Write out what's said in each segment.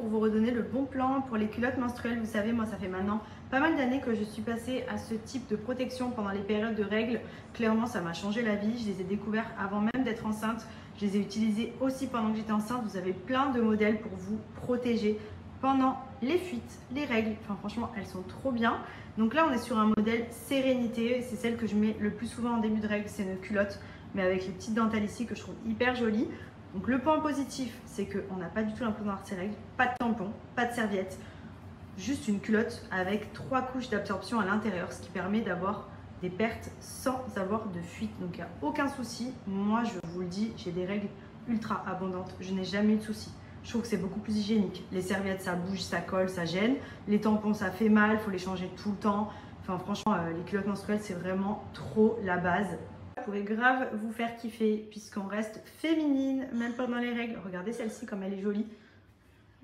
pour vous redonner le bon plan pour les culottes menstruelles. Vous savez, moi ça fait maintenant pas mal d'années que je suis passée à ce type de protection pendant les périodes de règles. Clairement, ça m'a changé la vie. Je les ai découverts avant même d'être enceinte. Je les ai utilisés aussi pendant que j'étais enceinte. Vous avez plein de modèles pour vous protéger pendant les fuites, les règles. Enfin, franchement, elles sont trop bien. Donc là, on est sur un modèle sérénité. C'est celle que je mets le plus souvent en début de règles. C'est une culotte, mais avec les petites dentelles ici que je trouve hyper jolies. Donc le point positif, c'est qu'on n'a pas du tout l'impression d'avoir ces règles. Pas de tampon, pas de serviette. Juste une culotte avec 3 couches d'absorption à l'intérieur, ce qui permet d'avoir des pertes sans avoir de fuite. Donc il n'y a aucun souci. Moi, je vous le dis, j'ai des règles ultra abondantes. Je n'ai jamais eu de souci. Je trouve que c'est beaucoup plus hygiénique. Les serviettes, ça bouge, ça colle, ça gêne. Les tampons, ça fait mal, il faut les changer tout le temps. Enfin, franchement, les culottes menstruelles, c'est vraiment trop la base. Ça pourrait grave vous faire kiffer puisqu'on reste féminine, même pendant les règles. Regardez celle-ci comme elle est jolie.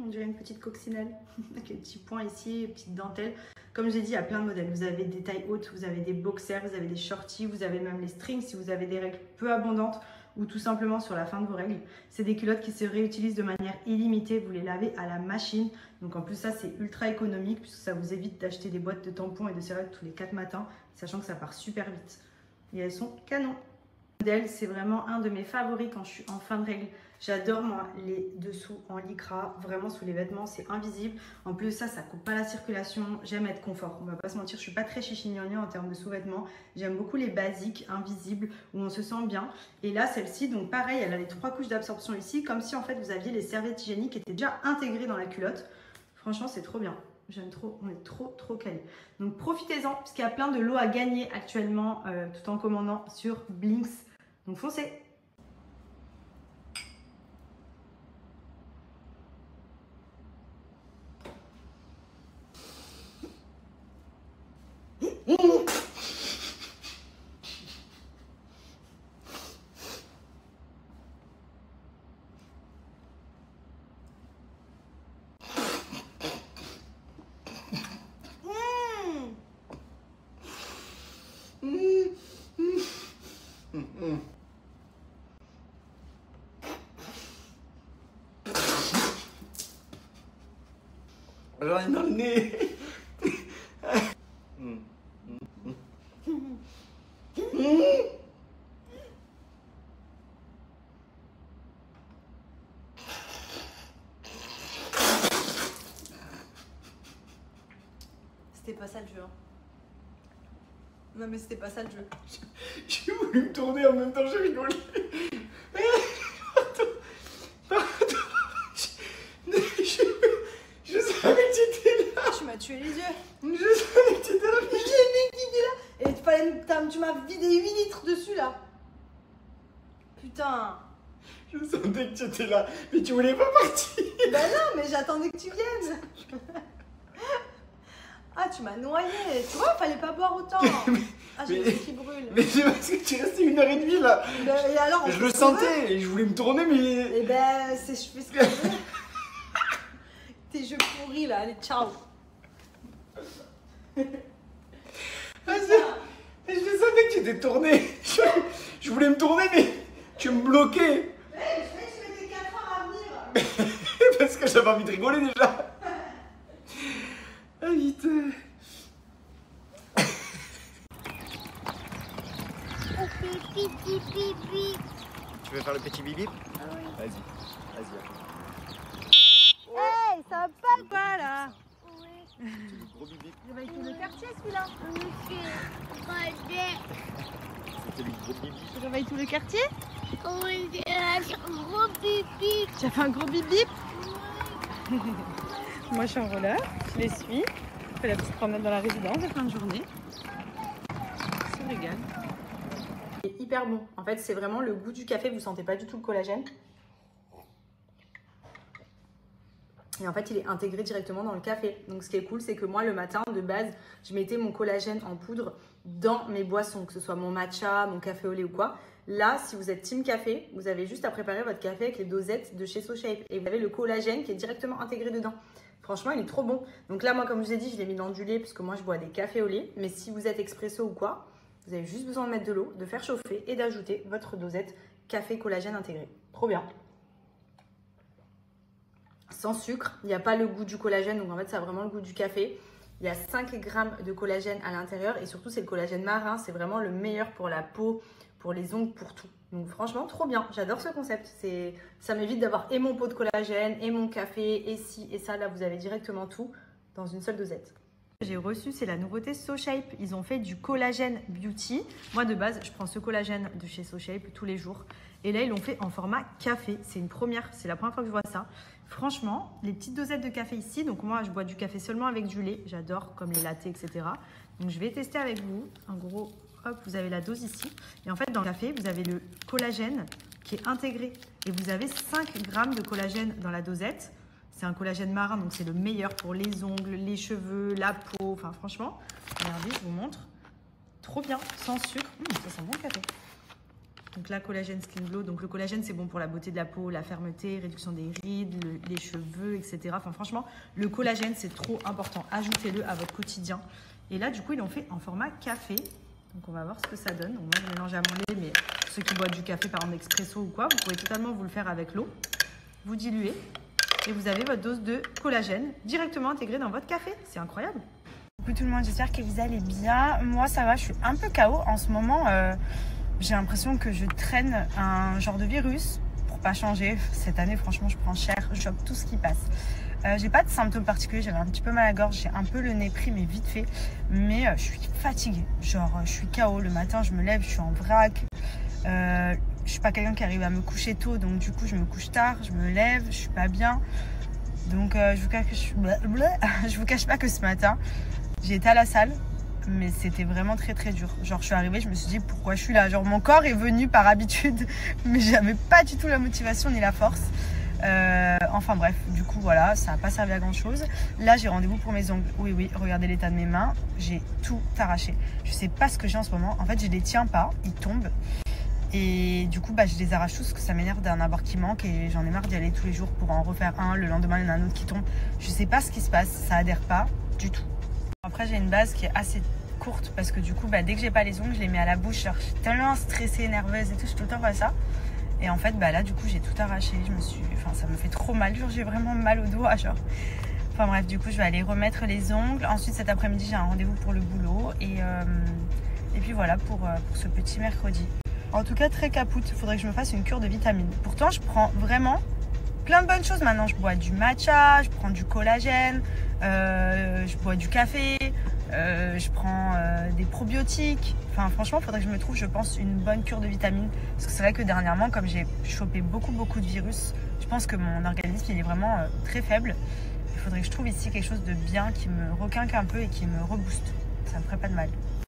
On dirait une petite coccinelle avec les petits points ici, les petites dentelles. Comme j'ai dit, il y a plein de modèles. Vous avez des tailles hautes, vous avez des boxers, vous avez des shorties, vous avez même les strings si vous avez des règles peu abondantes ou tout simplement sur la fin de vos règles. C'est des culottes qui se réutilisent de manière illimitée. Vous les lavez à la machine. Donc en plus, ça, c'est ultra économique puisque ça vous évite d'acheter des boîtes de tampons et de serviettes tous les 4 matins, sachant que ça part super vite. Et elles sont canon. C'est vraiment un de mes favoris quand je suis en fin de règle. J'adore moi les dessous en lycra, vraiment sous les vêtements, c'est invisible. En plus ça coupe pas la circulation, j'aime être confort, on va pas se mentir, je suis pas très chichignognon en termes de sous-vêtements. J'aime beaucoup les basiques, invisibles, où on se sent bien. Et là celle-ci, donc pareil, elle a les 3 couches d'absorption ici, comme si en fait vous aviez les serviettes hygiéniques qui étaient déjà intégrées dans la culotte. Franchement c'est trop bien. J'aime trop, on est trop calé. Donc profitez-en, parce qu'il y a plein de lots à gagner actuellement, tout en commandant sur Blinks. Donc foncez. J'en ai dans le nez. C'était pas ça le jeu. Hein. Non mais c'était pas ça le jeu. J'ai voulu me tourner en même temps, j'ai rigolé. Je savais que tu étais là. Tu m'as tué les yeux. Je savais que tu étais là. J'ai le mec qui est là. Et tu m'as vidé 8 litres dessus là. Putain. Je sentais que tu étais là, mais tu voulais pas partir. Ben non, mais j'attendais que tu viennes. Ah, tu m'as noyé. Tu vois, fallait pas boire autant. Ah, j'ai les yeux qui brûlent. Mais c'est parce que tu es resté 1h30 là. Ben, et alors, je le sentais et je voulais me tourner, mais. Et ben, je fais ce que je veux. Tes jeux pourris là, allez, ciao. Ah, je sentais que tu étais tourné. Je voulais me tourner, mais tu me bloquais. Je sais que je mettais 4 heures à venir. Parce que j'avais envie de rigoler déjà. Ah, vite. Tu veux faire le petit bip bip? Ah oui. Vas-y. Hey, ça va pas quoi là? Oui. Tu veux le gros bip bip? Il va être tout le quartier celui-là. C'était le gros bip bip. Tu réveilles tout le quartier? Oui, j'ai un gros pipi. Tu as fait un gros bip bip? Moi je suis en roller, je les suis. Je fais la petite promenade dans la résidence de fin de journée. Ça régale. C'est hyper bon. En fait, c'est vraiment le goût du café. Vous sentez pas du tout le collagène. Et en fait, il est intégré directement dans le café. Donc, ce qui est cool, c'est que moi, le matin, de base, je mettais mon collagène en poudre dans mes boissons, que ce soit mon matcha, mon café au lait ou quoi. Là, si vous êtes team café, vous avez juste à préparer votre café avec les dosettes de chez SoShape. Et vous avez le collagène qui est directement intégré dedans. Franchement, il est trop bon. Donc là, moi, comme je vous ai dit, je l'ai mis dans du lait parce que moi, je bois des cafés au lait. Mais si vous êtes expresso ou quoi, vous avez juste besoin de mettre de l'eau, de faire chauffer et d'ajouter votre dosette café collagène intégré. Trop bien. sans sucre. Il n'y a pas le goût du collagène, donc en fait ça a vraiment le goût du café. Il y a 5 grammes de collagène à l'intérieur et surtout c'est le collagène marin, c'est vraiment le meilleur pour la peau, pour les ongles, pour tout. Donc franchement trop bien, j'adore ce concept. Ça m'évite d'avoir et mon pot de collagène et mon café et ci et ça. Là vous avez directement tout dans une seule dosette. J'ai reçu, c'est la nouveauté SoShape. Ils ont fait du collagène beauty. Moi de base je prends ce collagène de chez SoShape tous les jours. Et là ils l'ont fait en format café, c'est une première, c'est la première fois que je vois ça. Franchement, les petites dosettes de café ici, donc moi je bois du café seulement avec du lait, j'adore comme les lattés, etc. Donc je vais tester avec vous. En gros, hop, vous avez la dose ici. Et en fait, dans le café, vous avez le collagène qui est intégré. Et vous avez 5 grammes de collagène dans la dosette. C'est un collagène marin, donc c'est le meilleur pour les ongles, les cheveux, la peau. Enfin, franchement, regardez, je vous montre. Trop bien, sans sucre. Ça sent bon le café. Donc là, collagène Skin Glow. Donc le collagène, c'est bon pour la beauté de la peau, la fermeté, réduction des rides, les cheveux, etc. Enfin, franchement, le collagène, c'est trop important. Ajoutez-le à votre quotidien. Et là, du coup, ils l'ont fait en format café. Donc on va voir ce que ça donne. Donc moi, je mélange à mon lait, mais ceux qui boivent du café, par exemple expresso ou quoi, vous pouvez totalement vous le faire avec l'eau. Vous diluez et vous avez votre dose de collagène directement intégrée dans votre café. C'est incroyable. Coucou tout le monde, j'espère que vous allez bien. Moi, ça va, je suis un peu KO en ce moment. J'ai l'impression que je traîne un genre de virus pour pas changer. Cette année, franchement, je prends cher, je chope tout ce qui passe. J'ai pas de symptômes particuliers, j'avais un petit peu mal à la gorge, j'ai un peu le nez pris, mais vite fait. Mais je suis fatiguée, genre je suis KO. Le matin, je me lève, je suis en vrac. Je suis pas quelqu'un qui arrive à me coucher tôt, donc du coup, je me couche tard, je me lève, je suis pas bien. Donc je vous cache pas que ce matin, j'ai été à la salle. Mais c'était vraiment très très dur. Genre je suis arrivée, je me suis dit pourquoi je suis là. Genre mon corps est venu par habitude, mais j'avais pas du tout la motivation ni la force. Enfin bref, du coup voilà, ça n'a pas servi à grand chose. Là j'ai rendez-vous pour mes ongles. Oui, regardez l'état de mes mains, j'ai tout arraché. Je sais pas ce que j'ai en ce moment. En fait je les tiens pas, ils tombent. Et du coup je les arrache tous parce que ça m'énerve d'en avoir qui manque. Et j'en ai marre d'y aller tous les jours pour en refaire un. Le lendemain il y en a un autre qui tombe. Je sais pas ce qui se passe, ça adhère pas du tout. Après j'ai une base qui est assez courte parce que du coup dès que j'ai pas les ongles je les mets à la bouche. Genre, je suis tellement stressée, nerveuse et tout, je suis tout le temps comme ça. Et en fait là du coup j'ai tout arraché, ça me fait trop mal, genre j'ai vraiment mal au doigt genre. Enfin bref, du coup je vais aller remettre les ongles. Ensuite cet après-midi j'ai un rendez-vous pour le boulot et puis voilà pour ce petit mercredi. En tout cas très capoute, il faudrait que je me fasse une cure de vitamines. Pourtant je prends vraiment plein de bonnes choses maintenant. Je bois du matcha, je prends du collagène, je bois du café, je prends des probiotiques. Enfin franchement il faudrait que je me trouve, je pense, une bonne cure de vitamines. Parce que c'est vrai que dernièrement, comme j'ai chopé beaucoup de virus, je pense que mon organisme il est vraiment très faible. Il faudrait que je trouve ici quelque chose de bien qui me requinque un peu et qui me rebooste. Ça me ferait pas de mal.